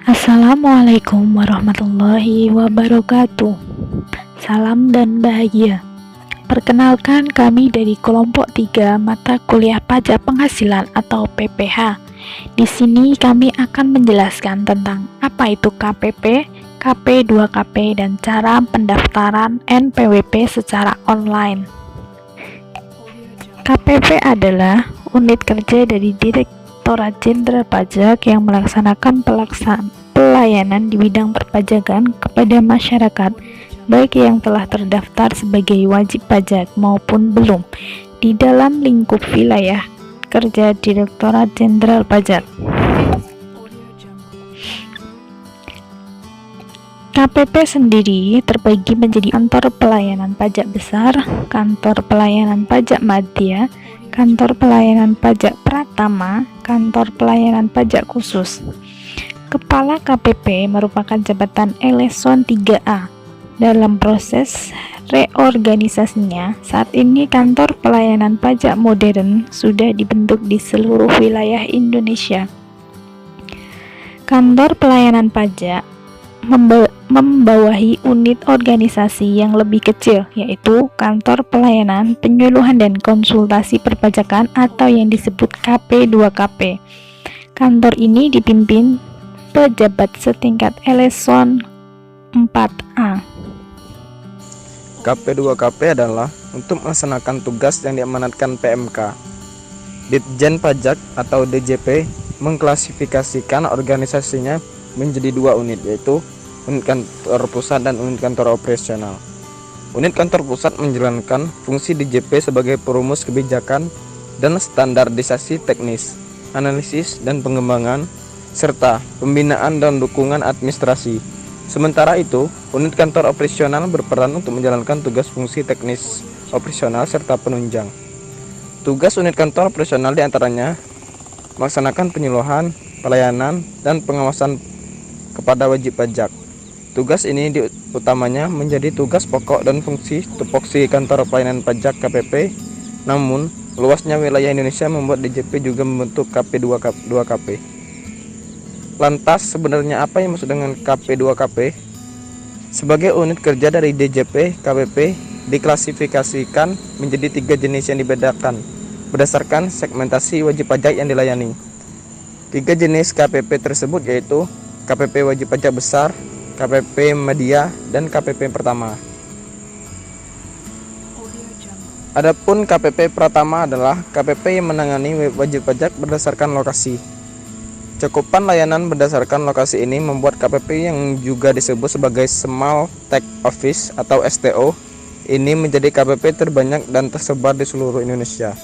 Assalamualaikum warahmatullahi wabarakatuh. Salam dan bahagia. Perkenalkan, kami dari kelompok 3 mata kuliah pajak penghasilan atau PPH. Di sini kami akan menjelaskan tentang apa itu KPP, KP2KP, dan cara pendaftaran NPWP secara online. KPP adalah unit kerja dari Direktorat Jenderal Pajak yang melaksanakan pelayanan di bidang perpajakan kepada masyarakat, baik yang telah terdaftar sebagai wajib pajak maupun belum, di dalam lingkup wilayah kerja Direktorat Jenderal Pajak. KPP sendiri terbagi menjadi kantor pelayanan pajak besar, kantor pelayanan pajak madya, kantor pelayanan pajak pratama, kantor pelayanan pajak khusus. Kepala KPP merupakan jabatan Eleson 3A. Dalam proses reorganisasinya, saat ini kantor pelayanan pajak modern sudah dibentuk di seluruh wilayah Indonesia. Kantor pelayanan pajak membawahi unit organisasi yang lebih kecil, yaitu Kantor Pelayanan Penyuluhan dan Konsultasi Perpajakan atau yang disebut KP2KP. Kantor ini dipimpin pejabat setingkat Eleson 4A. KP2KP adalah untuk melaksanakan tugas yang diamanatkan PMK. Ditjen Pajak atau DJP mengklasifikasikan organisasinya menjadi 2 unit, yaitu unit kantor pusat dan unit kantor operasional. Unit kantor pusat menjalankan fungsi DJP sebagai perumus kebijakan dan standarisasi teknis, analisis dan pengembangan, serta pembinaan dan dukungan administrasi. Sementara itu, unit kantor operasional berperan untuk menjalankan tugas fungsi teknis operasional serta penunjang. Tugas unit kantor operasional diantaranya melaksanakan penyuluhan, pelayanan, dan pengawasan kepada wajib pajak. Tugas ini utamanya menjadi tugas pokok dan fungsi tupoksi kantor pelayanan pajak KPP. Namun, luasnya wilayah Indonesia membuat DJP juga membentuk KP2KP. Lantas, sebenarnya apa yang maksud dengan KP2KP? Sebagai unit kerja dari DJP, KPP diklasifikasikan menjadi 3 jenis yang dibedakan berdasarkan segmentasi wajib pajak yang dilayani. 3 jenis KPP tersebut yaitu KPP wajib pajak besar, KPP media, dan KPP pertama. Adapun KPP pertama adalah KPP yang menangani wajib pajak berdasarkan lokasi. Cakupan layanan berdasarkan lokasi ini membuat KPP yang juga disebut sebagai Small Tax Office atau STO ini menjadi KPP terbanyak dan tersebar di seluruh Indonesia.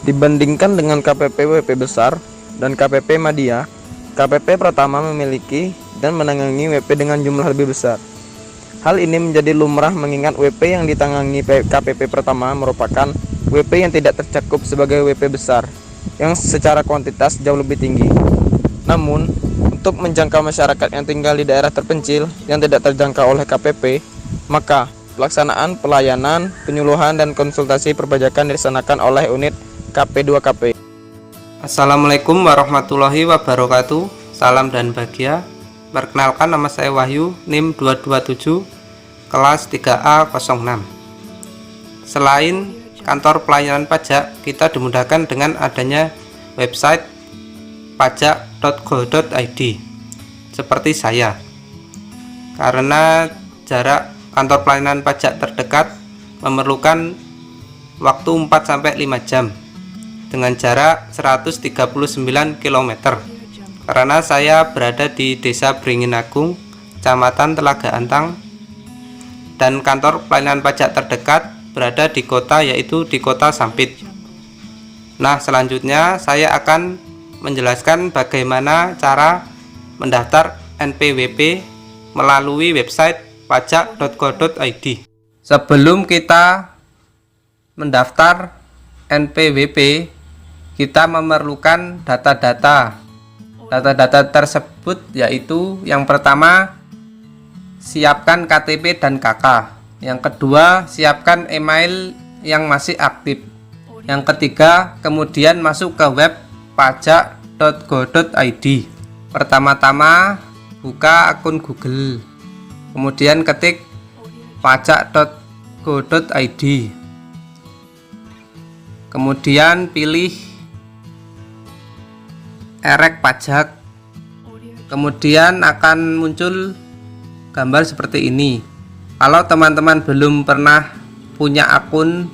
Dibandingkan dengan KPP WP besar dan KPP media, KPP pertama memiliki dan menangani WP dengan jumlah lebih besar. Hal ini menjadi lumrah mengingat WP yang ditangani KPP pertama merupakan WP yang tidak tercakup sebagai WP besar yang secara kuantitas jauh lebih tinggi. Namun, untuk menjangkau masyarakat yang tinggal di daerah terpencil yang tidak terjangkau oleh KPP, maka pelaksanaan pelayanan, penyuluhan, dan konsultasi perpajakan dilaksanakan oleh unit KP2KP. Assalamualaikum warahmatullahi wabarakatuh. Salam dan bahagia. Perkenalkan, nama saya Wahyu, NIM 227, kelas 3A06. Selain kantor pelayanan pajak, kita dimudahkan dengan adanya website pajak.go.id seperti saya. Karena jarak kantor pelayanan pajak terdekat memerlukan waktu 4-5 jam dengan jarak 139 km. Karena saya berada di Desa Beringin Agung, Kecamatan Telaga Antang, dan kantor pelayanan pajak terdekat berada di kota, yaitu di Kota Sampit. Nah, selanjutnya saya akan menjelaskan bagaimana cara mendaftar NPWP melalui website pajak.go.id. Sebelum kita mendaftar NPWP, kita memerlukan data-data. Data-data tersebut yaitu yang pertama, siapkan KTP dan KK. Yang kedua, siapkan email yang masih aktif. Yang ketiga, kemudian masuk ke web pajak.go.id. Pertama-tama buka akun Google, kemudian ketik pajak.go.id, kemudian pilih erek pajak, kemudian akan muncul gambar seperti ini. Kalau teman-teman belum pernah punya akun,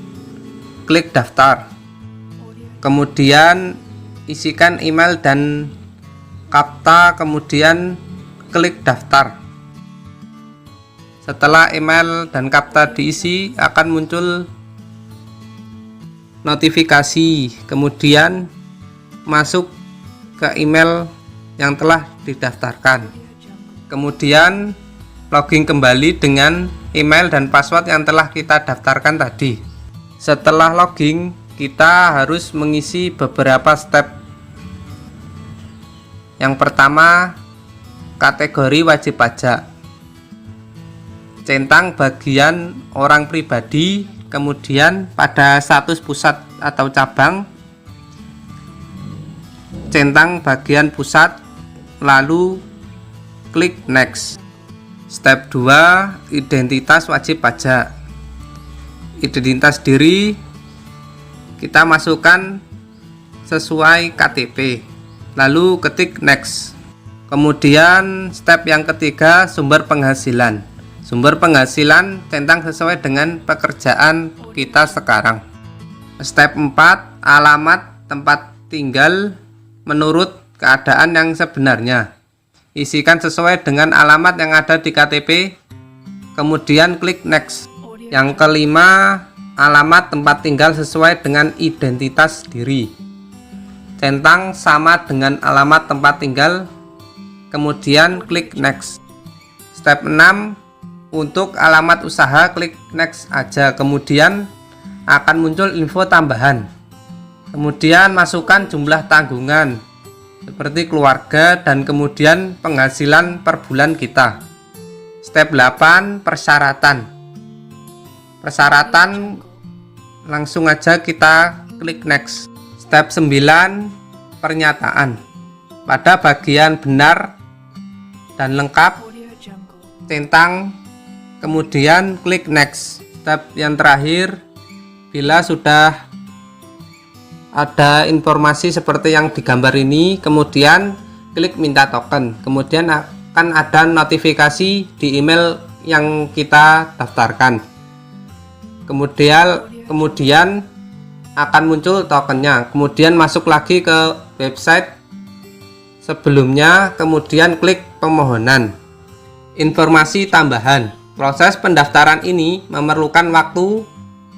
klik daftar, kemudian isikan email dan kapta, kemudian klik daftar. Setelah email dan kapta diisi, akan muncul notifikasi, kemudian masuk ke email yang telah didaftarkan, kemudian login kembali dengan email dan password yang telah kita daftarkan tadi. Setelah login, kita harus mengisi beberapa step. Yang pertama, kategori wajib pajak, centang bagian orang pribadi, kemudian pada status pusat atau cabang, centang bagian pusat, lalu klik next. Step 2, identitas wajib pajak. Identitas diri kita masukkan sesuai KTP, lalu ketik next. Kemudian step yang ketiga, sumber penghasilan. Sumber penghasilan centang sesuai dengan pekerjaan kita sekarang. Step 4, alamat tempat tinggal menurut keadaan yang sebenarnya. Isikan sesuai dengan alamat yang ada di KTP, kemudian klik next. Yang kelima, alamat tempat tinggal sesuai dengan identitas diri, centang sama dengan alamat tempat tinggal, kemudian klik next. Step 6, untuk alamat usaha klik next aja, kemudian akan muncul info tambahan. Kemudian masukkan jumlah tanggungan seperti keluarga dan kemudian penghasilan per bulan kita. Step 8, persyaratan. Persyaratan langsung aja kita klik next. Step 9, pernyataan. Pada bagian benar dan lengkap, centang, kemudian klik next. Step yang terakhir, bila sudah ada informasi seperti yang digambar ini, kemudian klik minta token, kemudian akan ada notifikasi di email yang kita daftarkan. Kemudian akan muncul tokennya, kemudian masuk lagi ke website sebelumnya, kemudian klik pemohonan. Informasi tambahan, proses pendaftaran ini memerlukan waktu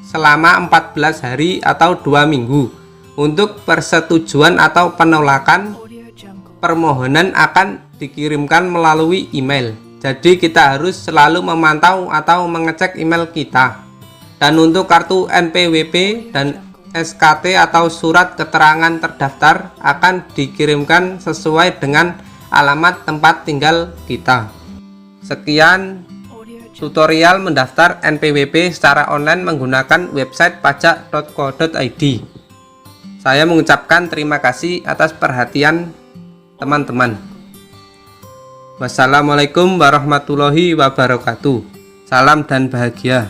selama 14 hari atau 2 minggu. Untuk persetujuan atau penolakan, permohonan akan dikirimkan melalui email. Jadi kita harus selalu memantau atau mengecek email kita. Dan untuk kartu NPWP dan SKT atau surat keterangan terdaftar akan dikirimkan sesuai dengan alamat tempat tinggal kita. Sekian tutorial mendaftar NPWP secara online menggunakan website pajak.go.id. Saya mengucapkan terima kasih atas perhatian teman-teman. Wassalamualaikum warahmatullahi wabarakatuh. Salam dan bahagia.